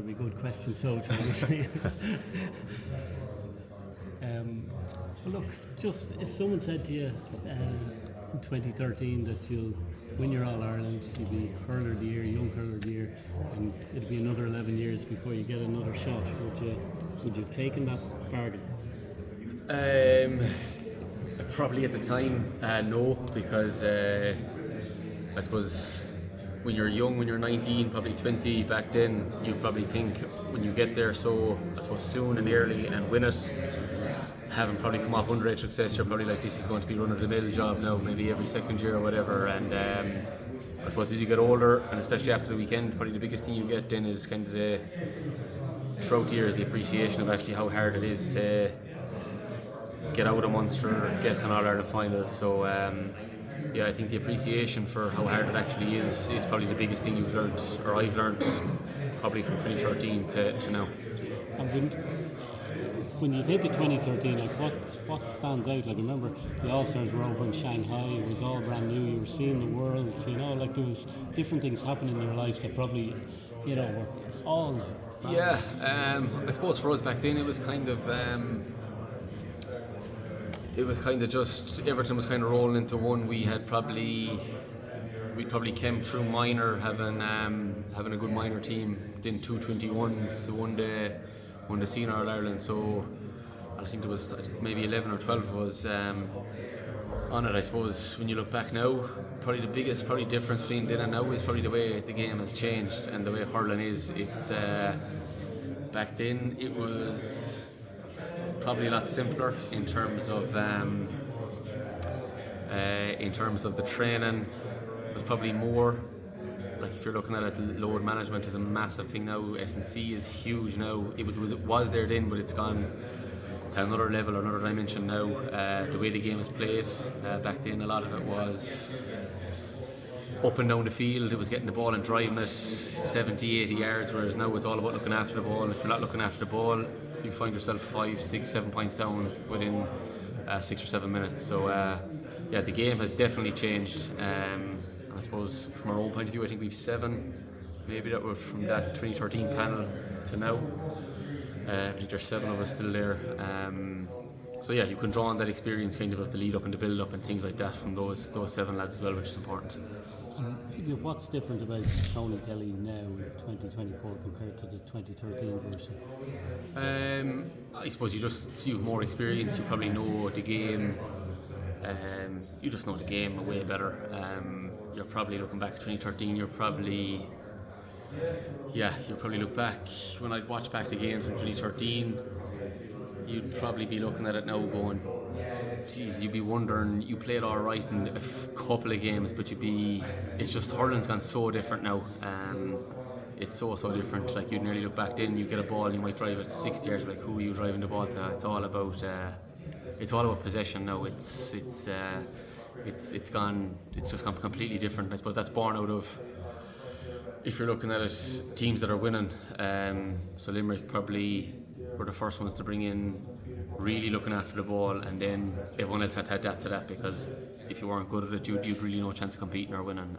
be a good question. So, well, look, just if someone said to you in 2013 that you'll win your All Ireland, you'll be hurler of the year, young hurler of the year, and it'll be another 11 years before you get another shot, would you have taken that bargain? Probably at the time, no, because I suppose when you're young, when you're 19, probably 20 back then, you probably think when you get there so, I suppose, soon and early and win it, having probably come off underage success, you're probably like, this is going to be run-of-the-mill job now, maybe every second year or whatever. And I suppose as you get older, and especially after the weekend, probably the biggest thing you get then is kind of throughout the years, the appreciation of actually how hard it is to get out of Munster, get to an All-Ireland final. So I think the appreciation for how hard it actually is probably the biggest thing you've learned, or I've learned, probably from 2013 to now. And when you think of 2013, like what stands out? Like, remember the All-Stars were over in Shanghai, it was all brand new, you were seeing the world, like there was different things happening in your life that probably, were all... Yeah, I suppose for us back then it was kind of just everything was kind of rolling into one. We probably came through minor having a good minor team, then 221s, won the senior All Ireland. So I think there was maybe 11 or 12 of us on it. I suppose when you look back now, probably the biggest difference between then and now is probably the way the game has changed and the way hurling is. It's back then it was probably a lot simpler in terms of the training. It was probably more like, if you're looking at it, load management is a massive thing now. S&C is huge now. It was there then, but it's gone to another level or another dimension now. The way the game is played, back then a lot of it was up and down the field. It was getting the ball and driving it 70, 80 yards, whereas now it's all about looking after the ball. If you're not looking after the ball, you find yourself 5, 6, 7 points down within 6 or 7 minutes. So the game has definitely changed. I suppose from our own point of view, I think we've 7 maybe that were from that 2013 panel to now. I think there's 7 of us still there. You can draw on that experience kind of the lead up and the build up and things like that from those 7 lads as well, which is important. What's different about Tony Kelly now in 2024 compared to the 2013 version? I suppose you have more experience. You probably know the game. You just know the game way better. You're probably looking back at 2013. You'll probably look back. When I'd watch back the games from 2013, you'd probably be looking at it now going, geez, you'd be wondering, you played all right in a couple of games, but it's just hurling's gone so different now. It's so different. Like, you'd nearly look back then, you get a ball, you might drive it 60 yards, like, who are you driving the ball to? It's all about possession now. It's just gone completely different. I suppose that's born out of, if you're looking at it, teams that are winning. So Limerick probably were the first ones to bring in really looking after the ball, and then everyone else had to adapt to that, because if you weren't good at it, you'd really no chance of competing or winning.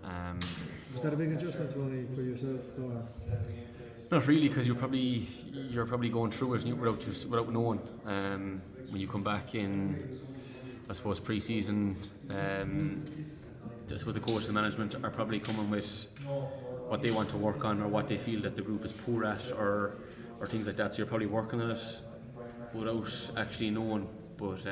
Was that a big adjustment, Tony, for yourself? Or? Not really, because you're probably going through it without knowing. When you come back in, I suppose pre-season, I suppose the coach and the management are probably coming with what they want to work on, or what they feel that the group is poor at, or things like that. So you're probably working on it without actually knowing. But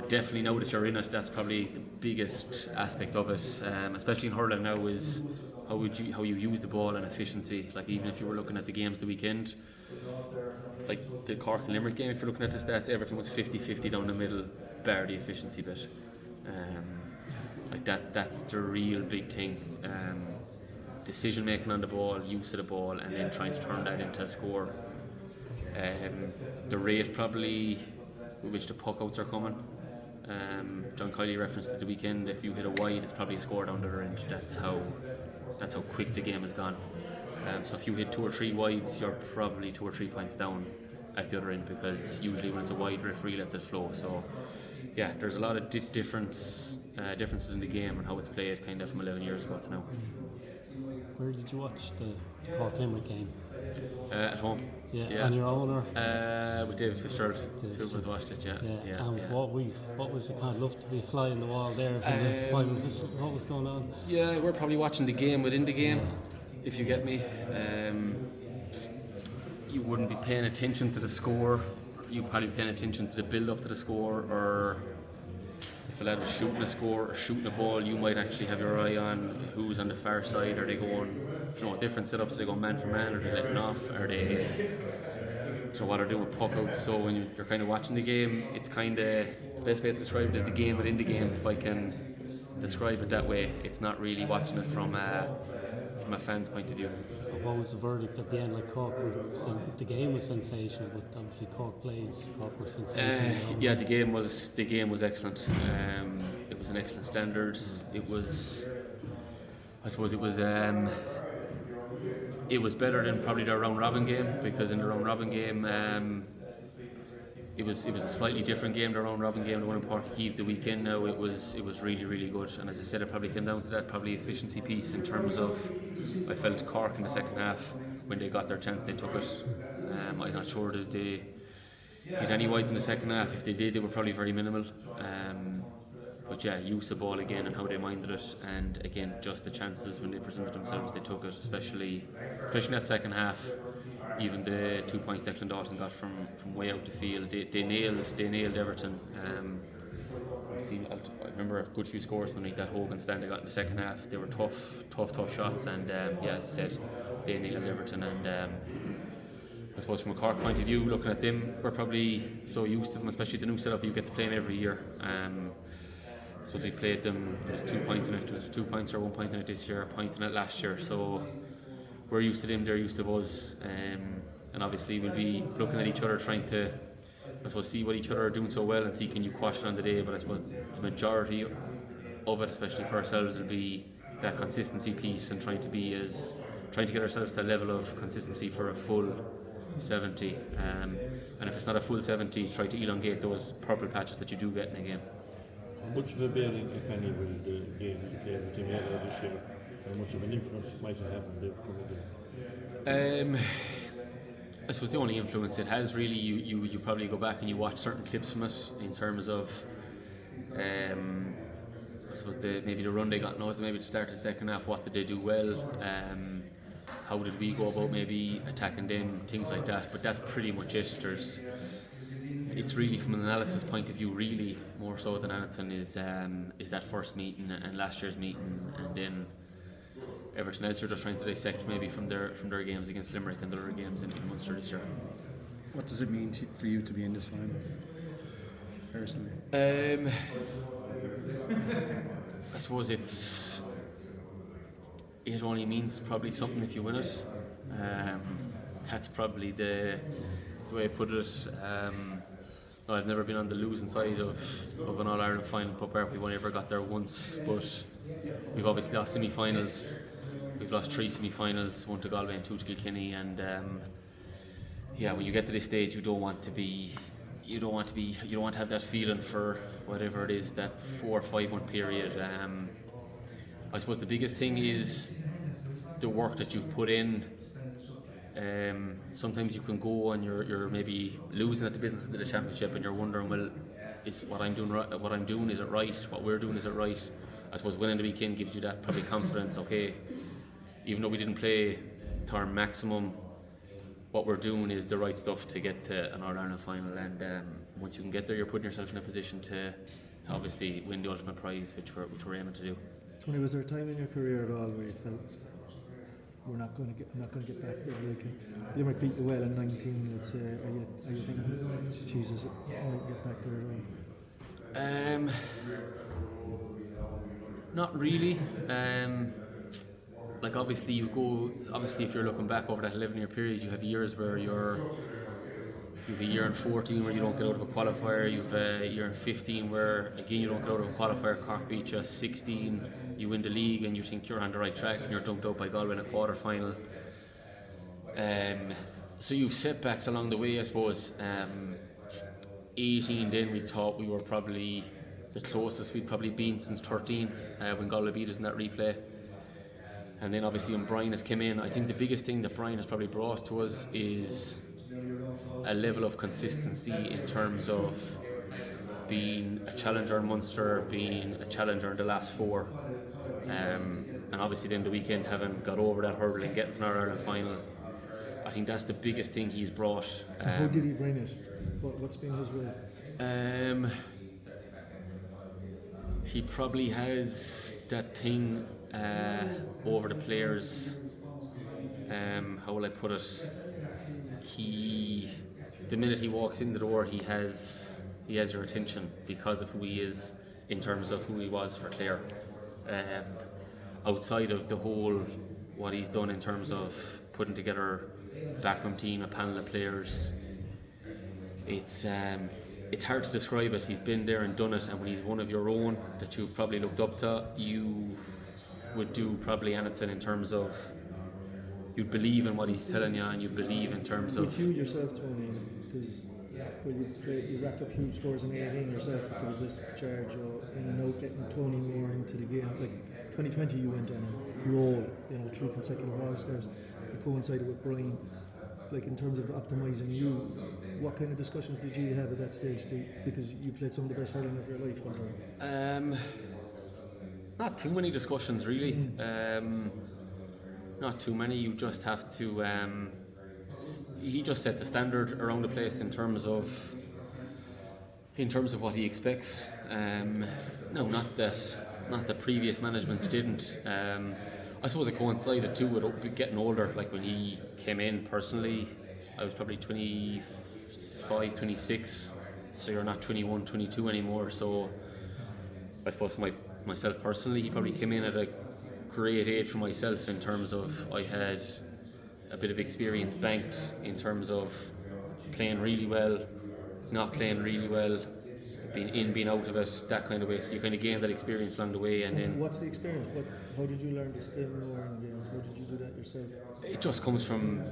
definitely now that you're in it, that's probably the biggest aspect of it, especially in hurling now, is how you use the ball and efficiency. Like, even if you were looking at the games the weekend, like the Cork and Limerick game, if you're looking at the stats, everything was 50-50 down the middle, bar the efficiency bit. Like that's the real big thing. Decision making on the ball, use of the ball, and then trying to turn that into a score. The rate probably with which the puck outs are coming. John Kiley referenced at the weekend, if you hit a wide, it's probably a score down the other end. That's how quick the game has gone. So if you hit 2 or 3 wides, you're probably 2 or 3 points down at the other end, because usually when it's a wide, referee lets it flow. So yeah, there's a lot of differences in the game and how it's played kind of from 11 years ago to now. Where did you watch the Cork Limerick game? At home. Yeah. On your own, or? With David Fitzgerald. Two of us watched it. Yeah. What was the kind of love to be fly in the wall there from the final whistle? What was going on? Yeah, we're probably watching the game within the game, if you get me. You wouldn't be paying attention to the score. You'd probably be paying attention to the build up to the score, or if a lad was shooting a score or shooting a ball, you might actually have your eye on who's on the far side. Are they going, different setups? Are they going man for man? Are they letting off? Are they, what are they doing with puck outs? So when you're kind of watching the game, it's kind of, the best way to describe it is the game within the game, if I can describe it that way. It's not really watching it from a fan's point of view. What was the verdict at the end? Like Cork, the game was sensational, but obviously Cork were sensational. Yeah, the game was excellent. It was an excellent standard. I suppose it was better than probably the round robin game, because in the round robin game it was a slightly different game. The round robin game, the one in Port Keith the weekend now, it was really, really good. And as I said, it probably came down to that probably efficiency piece in terms of, I felt Cork in the second half, when they got their chance, they took it. I'm not sure that they hit any wides in the second half. If they did, they were probably very minimal. But yeah, use of ball again and how they minded it, and again just the chances when they presented themselves, they took it, especially that second half. Even the 2 points Declan Dalton got from way out the field, they nailed Everton. I remember a good few scores underneath that Hogan stand they got in the second half. They were tough shots, and as I said, they nailed Everton. And I suppose from a Cork point of view, looking at them, we're probably so used to them, especially the new setup. You get to play them every year. I suppose we played them, there was 2 points in it. Was it 2 points or 1 point in it this year, a point in it last year? So we're used to them, they're used to us, and obviously we'll be looking at each other, trying to, I suppose, see what each other are doing so well and see can you quash it on the day. But I suppose the majority of it, especially for ourselves, will be that consistency piece and trying to get ourselves to that level of consistency for a full 70. And if it's not a full 70, try to elongate those purple patches that you do get in a game. How much of a bearing, if any, will the game that you played with Team Yellow this year? How much of an influence might it have on the game? I suppose the only influence it has really, you probably go back and you watch certain clips from it in terms of I suppose maybe the run they got now, maybe to start the second half, what did they do well, how did we go about maybe attacking them, things like that. But that's pretty much it. It's really from an analysis point of view, really more so than anything, is that first meeting and last year's meeting, and then everything else you're just trying to dissect maybe from their games against Limerick and other games in Munster this year. What does it mean for you to be in this final, personally? I suppose it only means probably something if you win it. That's probably the way I put it. I've never been on the losing side of an All-Ireland final. Croke Park, we've only ever got there once, but we've obviously lost semi-finals. We've lost 3 semi-finals, 1 to Galway and 2 to Kilkenny, and when you get to this stage, you don't want to have that feeling for whatever it is, that 4 or 5 month period. I suppose the biggest thing is the work that you've put in. Sometimes you can go and you're maybe losing at the business of the championship, and you're wondering, well, is what I'm doing right? What I'm doing, is it right? What we're doing, is it right? I suppose winning the weekend gives you that probably confidence. Okay, even though we didn't play to our maximum, what we're doing is the right stuff to get to an All-Ireland final. And once you can get there, you're putting yourself in a position to obviously win the ultimate prize, which we're aiming to do. Tony, was there a time in your career at all where you felt, I'm not going to get back there? Like, Limerick beat you well in 19. Let's say, are you thinking, Jesus, I might get back there at all? Not really. Like obviously if you're looking back over that 11-year period, you have years where you've a year in 14 where you don't get out of a qualifier. You've a year in 15 where again you don't get out of a qualifier. Cork beat you. 16, you win the league and you think you're on the right track, and you're dunked out by Galway in a quarter final. So you've setbacks along the way, I suppose. 18, then we thought we were probably the closest we'd probably been since 13, when Galway beat us in that replay. And then obviously when Brian has come in, I think the biggest thing that Brian has probably brought to us is a level of consistency in terms of being a challenger in Munster, being a challenger in the last four, and obviously then the weekend having got over that hurdle and getting to an Ireland final. I think that's the biggest thing he's brought. How did he bring it? What's been his way? He probably has that thing over the players. How will I put it? The minute he walks in the door, he has your attention because of who he is in terms of who he was for Clare. Outside of the whole what he's done in terms of putting together a backroom team, a panel of players, it's hard to describe it. He's been there and done it, and when he's one of your own that you've probably looked up to, you would do probably anything in terms of you'd believe in what he's telling you, and you believe in terms of. With you yourself, Tony, because you racked up huge scores in 18 yourself, but there was this charge of getting Tony more into the game. Like 2020, you went on a roll, 3 consecutive All-Stars. It coincided with Brian. Like in terms of optimising you, what kind of discussions did you have at that stage? Because you played some of the best hurling of your life under. Not too many discussions really. Not too many. You just have to. He just sets a standard around the place in terms of what he expects. No, not that previous managements didn't. I suppose it coincided too with getting older. Like when he came in personally, I was probably 25, 26, so you're not 21, 22 anymore. So I suppose myself personally, he probably came in at a great age for myself in terms of I had a bit of experience banked in terms of playing really well, not playing really well, being out of it, that kind of way. So you kind of gain that experience along the way. And then what's the experience? How did you learn to stay more in games? How did you do that yourself? It just comes from,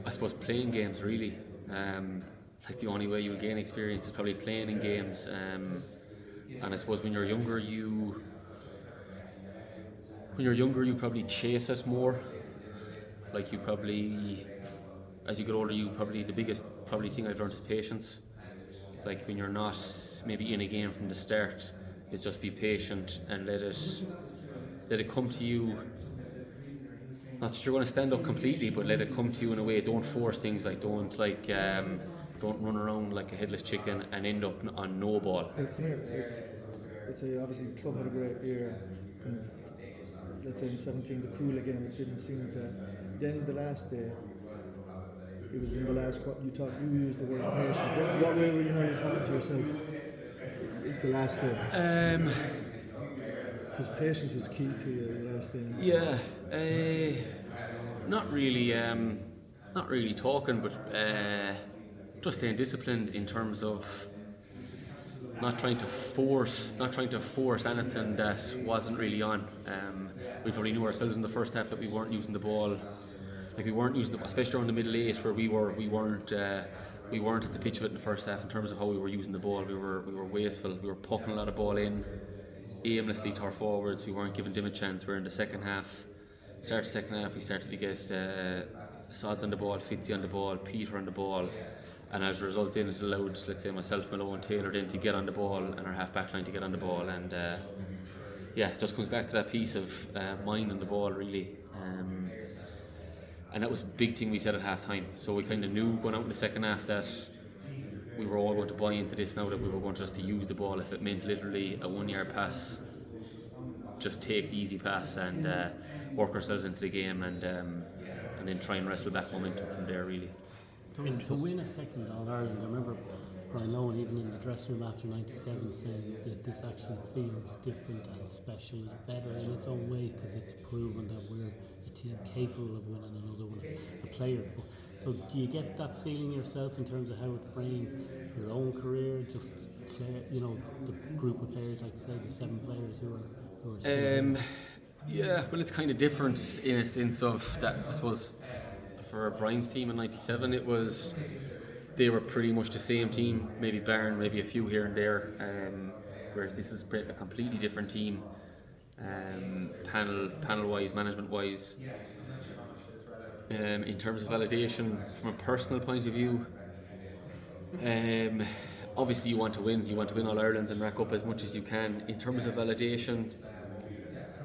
I suppose, playing games really. It's like the only way you'll gain experience is probably playing in games. And I suppose when you're younger, you probably chase it more. Like you probably, as you get older, the biggest thing I've learned is patience. Like when you're not maybe in a game from the start, is just be patient and let it come to you. Not that you're going to stand up completely, but let it come to you in a way. Don't force things. Like don't run around like a headless chicken and end up on no ball. Let's say obviously the club had a great year, and let's say in 17 the Cruel again, it didn't seem to. Then the last day, it was in the last. You used the word patience. What way were you now talking to yourself? The last day. Because patience was key to you the last day. Yeah, not really talking, but just staying disciplined in terms of not trying to force anything that wasn't really on. We probably knew ourselves in the first half that we weren't using the ball. Like we weren't using the, especially around the middle eight where we weren't at the pitch of it in the first half in terms of how we were using the ball. We were wasteful. We were poking a lot of ball in aimlessly to our forwards. We weren't giving them a chance. We're in the second half. Start the second half, we started to get Sods on the ball, Fitzy on the ball, Peter on the ball, and as a result then it allowed, let's say, myself, Malone, Taylor then to get on the ball and our half back line to get on the ball, and it just comes back to that piece of mind on the ball really, and that was a big thing we said at half time. So we kind of knew going out in the second half that we were all going to buy into this now, that we were going just to use the ball. If it meant literally a 1 yard pass, just take the easy pass and work ourselves into the game, and then try and wrestle back momentum from there really. To win a second All Ireland, I remember Brian Lohan even in the dressing room after 97 saying that this actually feels different and special, better in its own way, because it's proven that we're a team capable of winning another one, a player. So do you get that feeling yourself in terms of how it framed your own career, just the group of players, like I say, the 7 players who are still yeah, well, it's kind of different in a sense of that. I suppose for Brian's team in 97, they were pretty much the same team, maybe barring maybe a few here and there, whereas this is a completely different team. panel wise, management wise. In terms of validation, from a personal point of view, obviously you want to win. You want to win All Ireland and rack up as much as you can. In terms of validation,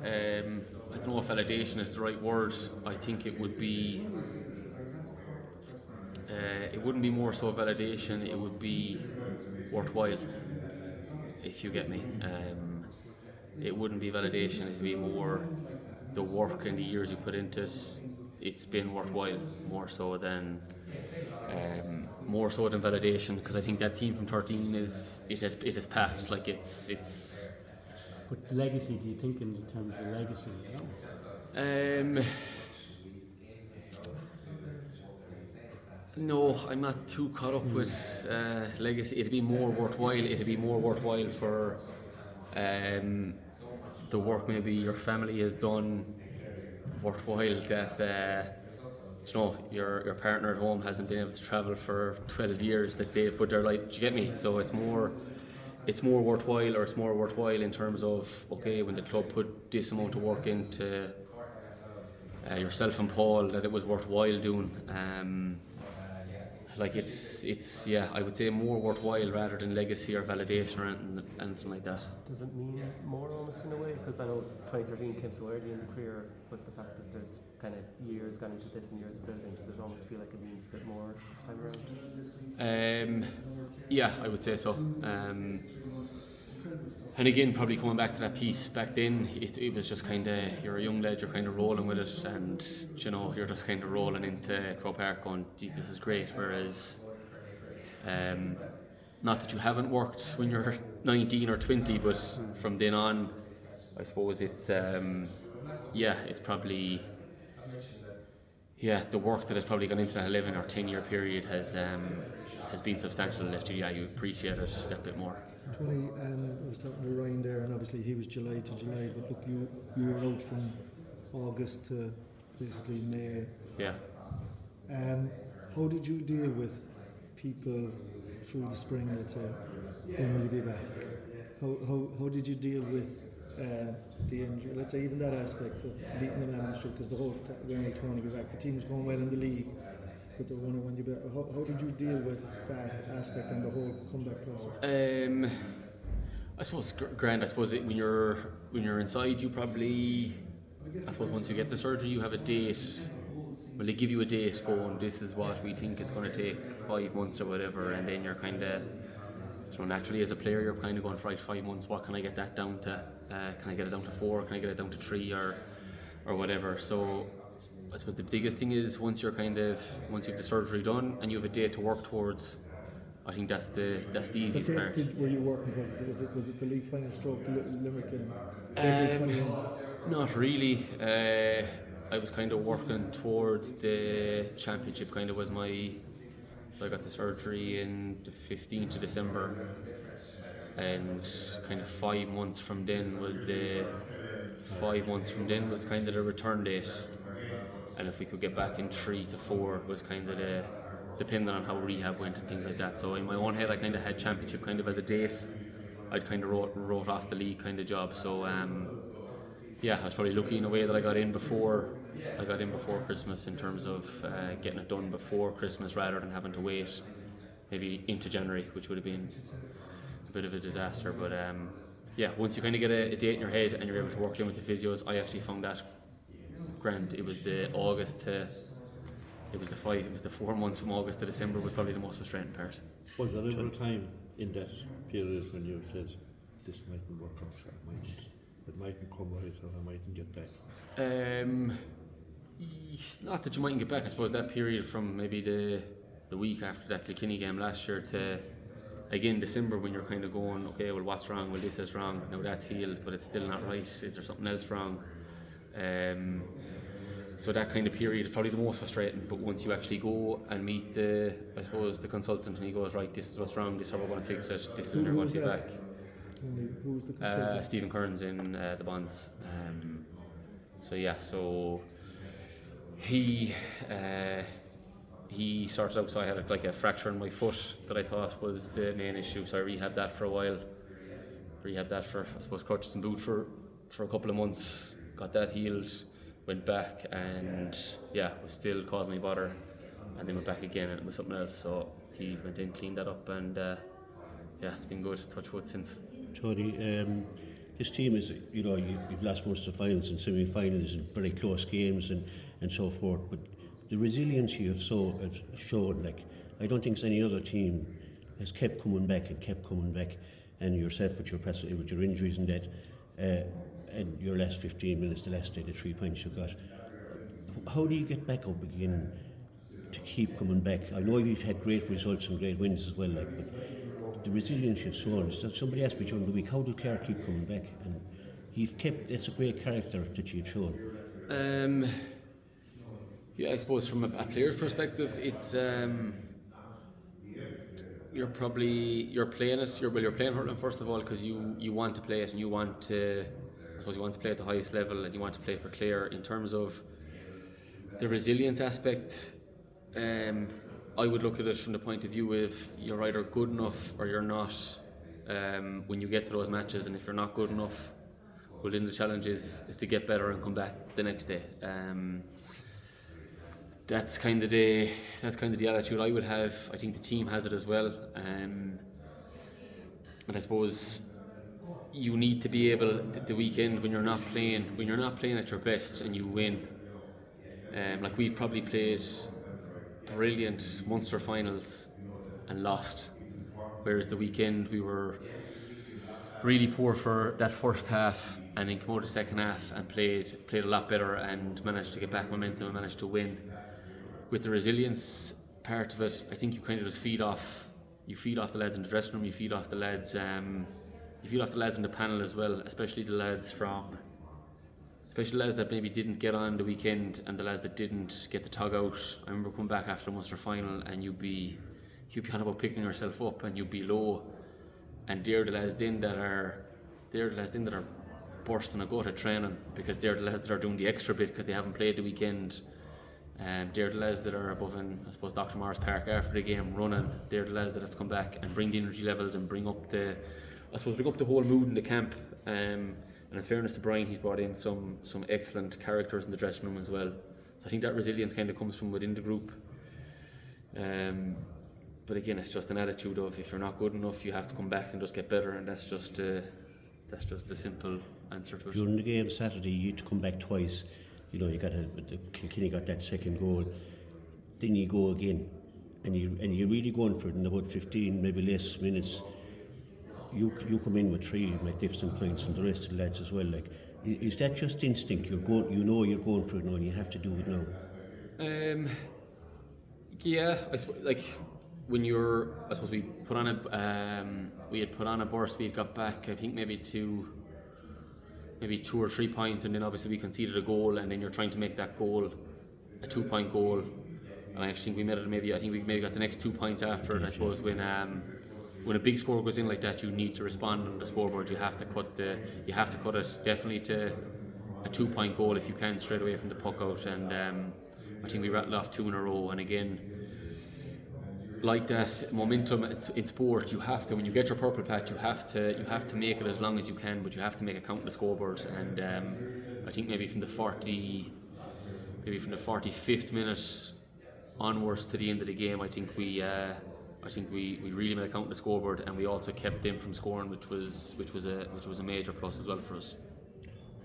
I don't know if validation is the right word. I think it would be. It wouldn't be more so validation. It would be worthwhile, if you get me. It wouldn't be validation. It'd be more the work and the years you put into it. It's been worthwhile more so than validation, because I think that team from 13 it has passed. Like it's. But legacy, do you think in terms of legacy? No, I'm not too caught up with legacy. It'd be more worthwhile. It'd be more worthwhile for the work maybe your family has done. Worthwhile that your partner at home hasn't been able to travel for 12 years. That they've put their life. Do you get me? So it's more worthwhile, or it's more worthwhile in terms of, okay, when the club put this amount of work into yourself and Paul, that it was worthwhile doing. Like it's I would say more worthwhile rather than legacy or validation or anything like that. Does it mean more almost in a way? Because I know 2013 came so early in the career, but the fact that there's kind of years gone into this and years of building, does it almost feel like it means a bit more this time around? Yeah, I would say so. And again, probably coming back to that piece back then, it was just kind of, you're a young lad, you're kind of rolling with it, and you're just kind of rolling into Croke Park going, geez, this is great. Whereas, not that you haven't worked when you're 19 or 20, but from then on, I suppose it's it's probably the work that has probably gone into that 11 or 10 year period has been substantial. That you appreciate it that bit more. 20, I was talking to Ryan there, and obviously he was July to July, but look, you were out from August to basically May. Yeah. How did you deal with people through the spring, let's say? When will you be back? How did you deal with the injury? Let's say even that aspect of beating the man on the street, because the whole when will Tony be back? The team was going well in the league, but they were wondering when you be back. How did you deal with that aspect and the whole comeback process? I suppose grand. I suppose when you're inside, you probably, I suppose once you get the surgery, you have a date. Well, they give you a date going, this is what we think it's going to take 5 months or whatever, and then you're kind of, naturally as a player, you're kind of going, right, 5 months, what can I get that down to? Can I get it down to 4? Can I get it down to 3 or whatever? So I suppose the biggest thing is once you have the surgery done and you have a date to work towards, I think that's the easiest part. Were you working towards it? Was it the league final stroke Limerick game? Not really. I was kind of working towards the championship. Kind of was I got the surgery in the 15th of December, and kind of 5 months from then was kind of the return date. And if we could get back in 3 to 4 was kind of depending on how rehab went and things like that. So in my own head, I kind of had championship kind of as a date. I'd kind of wrote off the league kind of job. So I was probably lucky in a way that I got in before Christmas in terms of getting it done before Christmas rather than having to wait maybe into January, which would have been a bit of a disaster. But once you kind of get a date in your head and you're able to work in with the physios, I actually found that grand. It was the 4 months from August to December was probably the most frustrating part. Was there ever a time in that period when you said, this mightn't work out, it mightn't come right, or I mightn't get back? Not that you mightn't get back. I suppose that period from maybe the week after that Kilkenny game last year to again December, when you're kind of going, okay, well, what's wrong? Well, this is wrong. Now that's healed, but it's still not right. Is there something else wrong? So that kind of period is probably the most frustrating. But once you actually go and meet the consultant, and he goes, right, this is what's wrong. This is how we're going to fix it. This is when you're going to be back. Who was the consultant? Stephen Kearns in the Bonds. So he sorted out. So I had like a fracture in my foot that I thought was the main issue. So I rehabbed that for a while. I suppose crutches and boot for for a couple of months, got that healed, went back, and was still causing me bother, and then went back again and it was something else. So he went in, cleaned that up, and it's been good, touch wood since. Tony, this team is, you've lost most of the finals and semi-finals and very close games and so forth, but the resilience you have shown, like, I don't think any other team has kept coming back, and yourself with your injuries and that, and your last 15 minutes, the last day, the 3 points you got. How do you get back up again to keep coming back? I know you've had great results and great wins as well, but the resilience you've shown. Somebody asked me during the week, how do Clare keep coming back? And it's a great character that you've shown. I suppose from a player's perspective, it's you're playing it. You're playing hurling first of all because you want to play it, and you want to play at the highest level, and you want to play for Clare. In terms of the resilient aspect, I would look at it from the point of view of you're either good enough or you're not when you get to those matches, and if you're not good enough, well, then the challenge is to get better and come back the next day. That's kind of the attitude I would have. I think the team has it as well, and I suppose you need to be able the weekend when you're not playing at your best and you win. Like we've probably played brilliant Munster finals and lost, whereas the weekend we were really poor for that first half, and then came out the second half and played a lot better and managed to get back momentum and managed to win. With the resilience part of it, I think you kind of just feed off the lads in the dressing room, you feed off the lads in the panel as well, especially the lads that maybe didn't get on the weekend and the lads that didn't get the tug out. I remember coming back after the Munster final and you'd be on about picking yourself up and you'd be low, and they're the lads then that are bursting a gut at training because they're the lads that are doing the extra bit because they haven't played the weekend. They're the lads that are above in, I suppose, Dr. Morris Park after the game running. They're the lads that have to come back and bring the energy levels and bring up the whole mood in the camp. And in fairness to Brian, he's brought in some excellent characters in the dressing room as well. So I think that resilience kind of comes from within the group. But again, it's just an attitude of if you're not good enough, you have to come back and just get better, and that's just the simple answer to it. During the game Saturday, you had to come back twice. Kilkenny got that second goal. Then you go again, and you're really going for it in about 15, maybe less minutes. You come in with 3 magnificent points, and the rest of the lads as well. Like, is that just instinct? You're going for it now, and you have to do it now. I suppose, like when we had put on a burst. We had got back, I think maybe 2 or 3 points, and then obviously we conceded a goal, and then you're trying to make that goal a 2-point goal, and I actually think we made it I think we maybe got the next 2 points after it. I suppose when a big score goes in like that, you need to respond on the scoreboard. You have to cut it definitely to a 2-point goal if you can straight away from the puck out, and I think we rattled off 2 in a row. And again, like that momentum, in sport, you have to, when you get your purple patch, you have to make it as long as you can, but you have to make it count on the scoreboard. And I think maybe from the 45th minute onwards to the end of the game, I think we really made it count on the scoreboard, and we also kept them from scoring, which was a major plus as well for us.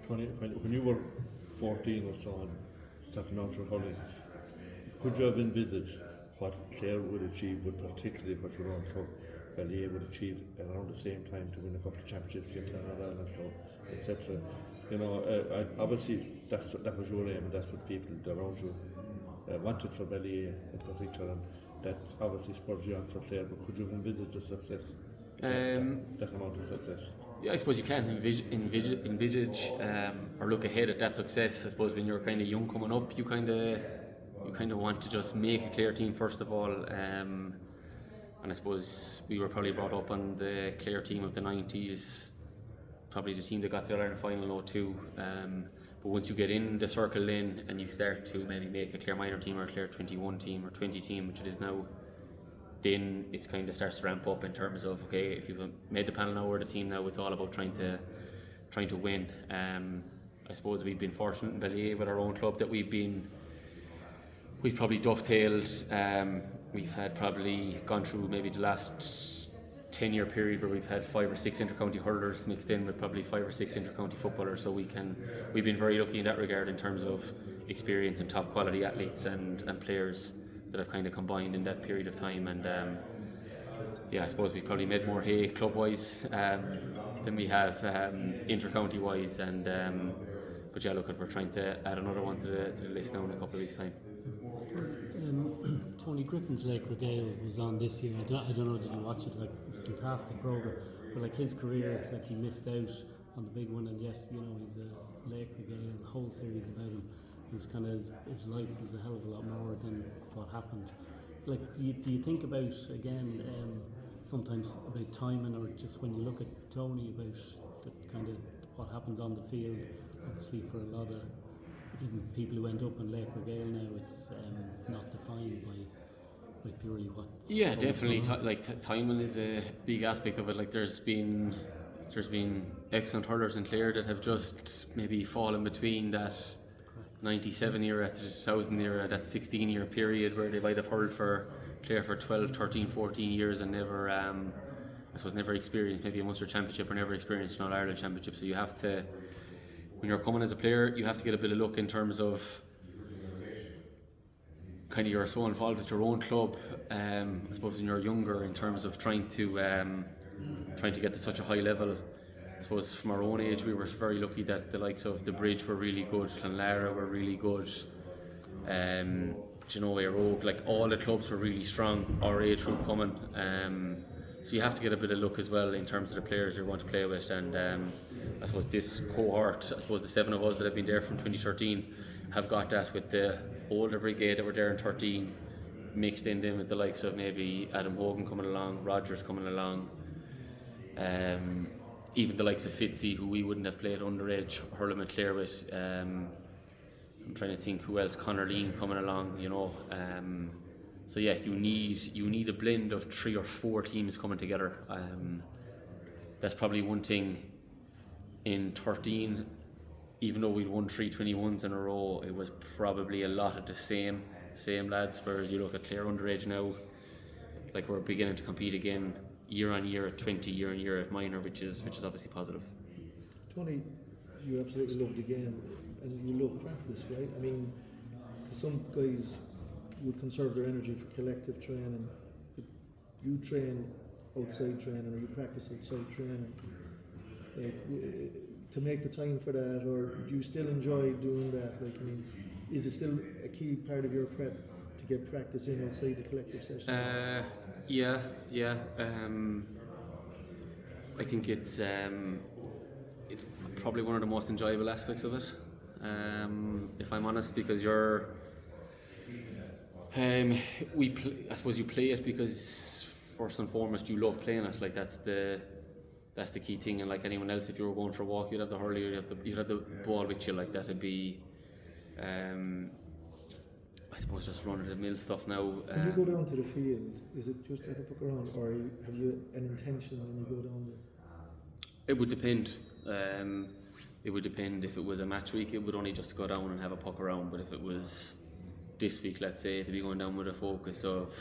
When you were 14 or so and starting out your hurling, could you have envisaged what Clare would achieve, but particularly what your own club Ballier would achieve around the same time to win a couple of championships, get to Ireland, etc. Obviously that was your aim, and that's what people around you wanted for Ballier in particular, and that obviously spurred you on for Clare. But could you have envisaged a success? That amount of success? Yeah, I suppose you can't envisage or look ahead at that success. I suppose when you're kind of young coming up, you kind of want to just make a Clare team first of all, and I suppose we were probably brought up on the Clare team of the 90s, probably the team that got the All-Ireland final in 02, but once you get in the circle then and you start to maybe make a Clare minor team or a Clare 21 team or 20 team, which it is now, then it kind of starts to ramp up in terms of, okay, if you've made the panel now or the team now, it's all about trying trying to win. I suppose we've been fortunate in Ballier with our own club that we've probably dovetailed. We've had probably gone through maybe the last 10-year period where we've had 5 or 6 inter-county hurlers mixed in with probably 5 or 6 inter-county footballers. So we've been very lucky in that regard in terms of experience and top quality athletes and players that have kind of combined in that period of time. And I suppose we've probably made more hay club wise than we have inter-county wise. And but yeah, look, we're trying to add another one to the list now in a couple of weeks' time. Tony Griffin's Lake Regale was on this year. I don't know, did you watch it? Like, it's a fantastic program. But like his career, like he missed out on the big one. And yes, you know, he's a Lake Regale, the whole series about him. His kind of his life is a hell of a lot more than what happened. Like, do you think about again sometimes about timing, or just when you look at Tony about the kind of what happens on the field? Obviously, for a lot of even people who end up in Lake Regale now, it's not defined by purely what. Yeah, definitely. Timing is a big aspect of it. Like there's been excellent hurlers in Clare that have just maybe fallen between that 97 era to the 2000 era, that 16-year period where they might have hurled for Clare for 12, 13, 14 years and never, never experienced maybe a Munster Championship or never experienced an All-Ireland Championship. So you have to, when you're coming as a player, you have to get a bit of luck in terms of kind of you're so involved with your own club. I suppose when you're younger, in terms of trying to get to such a high level. I suppose from our own age, we were very lucky that the likes of the Bridge were really good, Clonlara were really good, Rogue, like all the clubs were really strong. Our age group coming. So you have to get a bit of luck as well in terms of the players you're going to play with. And I suppose this cohort, I suppose the 7 of us that have been there from 2013 have got that with the older brigade that were there in 13 mixed in then with the likes of maybe Adam Hogan coming along, Rogers coming along, even the likes of Fitzy, who we wouldn't have played underage hurling at Clare with. I'm trying to think who else, Conor Lean coming along, you know. So yeah, you need a blend of 3 or 4 teams coming together. That's probably one thing. In 13, even though we'd won 3 21s in a row, it was probably a lot of the same lads. Whereas you look at Clare underage now, like we're beginning to compete again year on year at 20, year on year at minor, which is obviously positive. Tony, you absolutely love the game and you love practice, right? I mean, some guys would conserve their energy for collective training, but you train outside training or you practice outside training. Like, to make the time for that, or do you still enjoy doing that? Like, I mean, is it still a key part of your prep to get practice in outside the collective sessions? Yeah. I think it's probably one of the most enjoyable aspects of it, if I'm honest, because I suppose you play it because first and foremost you love playing it. Like that's the key thing. And like anyone else, if you were going for a walk, you'd have the hurley, you'd have the ball with you. Like that'd be, I suppose, just run of the mill stuff now. When you go down to the field, is it just have a puck around, or have you an intention when you go down there? It would depend. It would depend. If it was a match week, it would only just go down and have a puck around. But if it was this week, let's say, to be going down with a focus of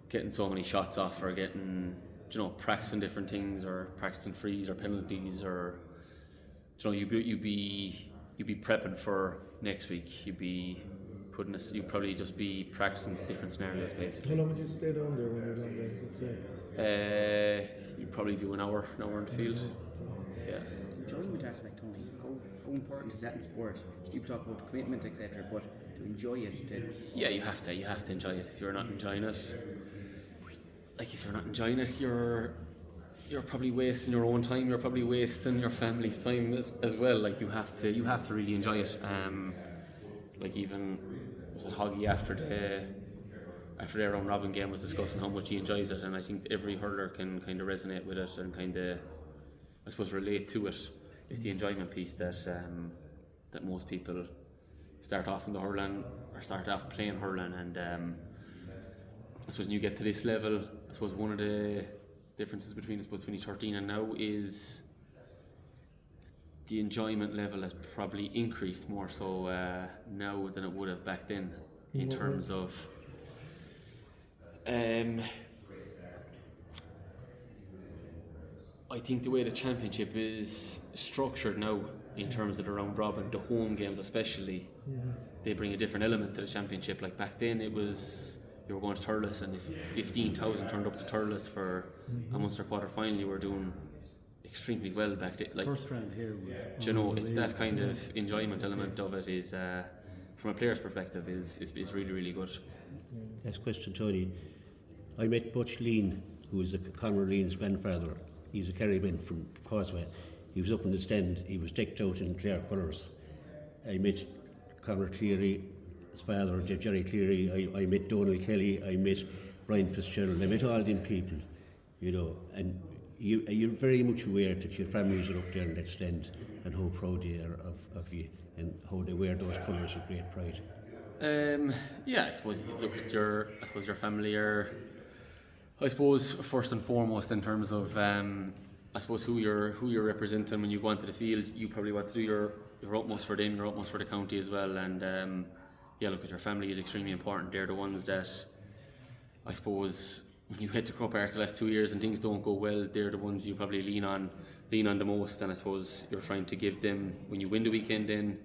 getting so many shots off, or getting, practicing different things, or practicing frees or penalties, or you'd be prepping for next week. You'd probably just be practicing different scenarios basically. How long would you stay down there when you're down there? Let's say. You'd probably do an hour in the field. Yeah. Enjoyment aspect, Tony. How important is that in sport? You talk about commitment, etc., but to enjoy it. Yeah, you have to enjoy it. If you're not enjoying it, you're probably wasting your own time. You're probably wasting your family's time as well. Like you have to really enjoy it. Like even was it Hoggy after their round robin game was discussing how much he enjoys it, and I think every hurler can kind of resonate with it and kind of, I suppose, relate to it. It's the enjoyment piece that most people start off in the hurling or start off playing hurling, and I suppose when you get to this level, I suppose one of the differences between 2013 and now is the enjoyment level has probably increased more so now than it would have back then in terms of I think the way the championship is structured now in terms of the round robin, the home games especially, they bring a different element to the championship. Like back then it was, you were going to Thurles and if 15,000 turned up to Thurles for a Munster quarter final, you were doing extremely well back then. Like, First round here was, you know, it's that kind of enjoyment element of it is, from a player's perspective, is really, really good. Next question, Tony. I met Butch Lean, who is Conor Lean's grandfather. He's a Kerryman from Causeway. He was up in the stand. He was decked out in Clare colours. I met Conor Cleary, his father, Jerry Cleary. I met Donald Kelly. I met Brian Fitzgerald. I met all them people, you know. And you're very much aware that your families are up there in that stand and how proud they are of you and how they wear those colours with great pride. Yeah, I suppose you look at your family are, I suppose, first and foremost in terms of I suppose who you're representing when you go onto the field. You probably want to do your utmost for them, your utmost for the county as well. And yeah, look at your family is extremely important. They're the ones that I suppose when you head to Croke Park the last 2 years and things don't go well, they're the ones you probably lean on the most. And I suppose you're trying to give them, when you win the weekend, then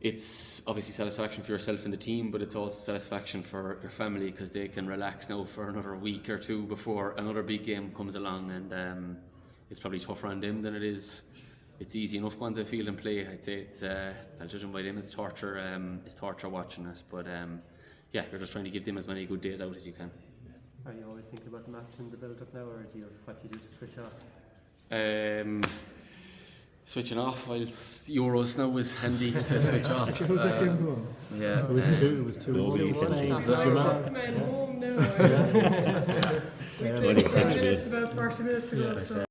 it's obviously satisfaction for yourself and the team, but it's also satisfaction for your family because they can relax now for another week or two before another big game comes along. And it's probably tougher on them than it is. It's easy enough going to the field and play. I'd say it's, I'll judge them by them, it's torture watching it. But yeah, you're just trying to give them as many good days out as you can. Are you always thinking about the match and the build-up now, or do you have what you do to switch off? Switching off whilst Euros now is handy to switch off. Actually, how's that game going? Yeah, it was two. Nobody can say. I'm home now. We said 10 minutes, about 40 minutes ago, so